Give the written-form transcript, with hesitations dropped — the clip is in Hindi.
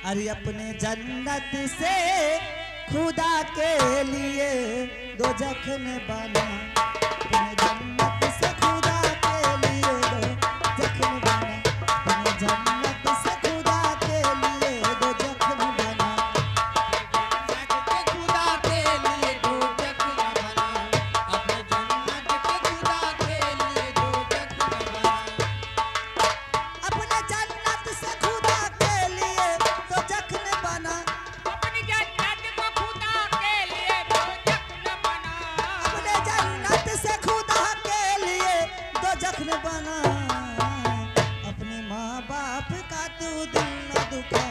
अरे अपने जन्नत से खुदा के लिए दो जख्म बना, अपने जन्नत से खुदा के लिए दो जख्म बना, अपने जन्नत से खुदा के लिए दो जख्म बना, खुदा के लिए दो जख्म बना, अपने जन्नत के खुदा के लिए दो जख्म बना, अपने जन्नत से खुदा के लिए दो जख्म बना, अपनी जन्नत को खुदा के लिए दो जख्म बना, अपने जन्नत से खुदा के लिए दो जख्म बना, अपने माँ बाप का तू दिल न दुखा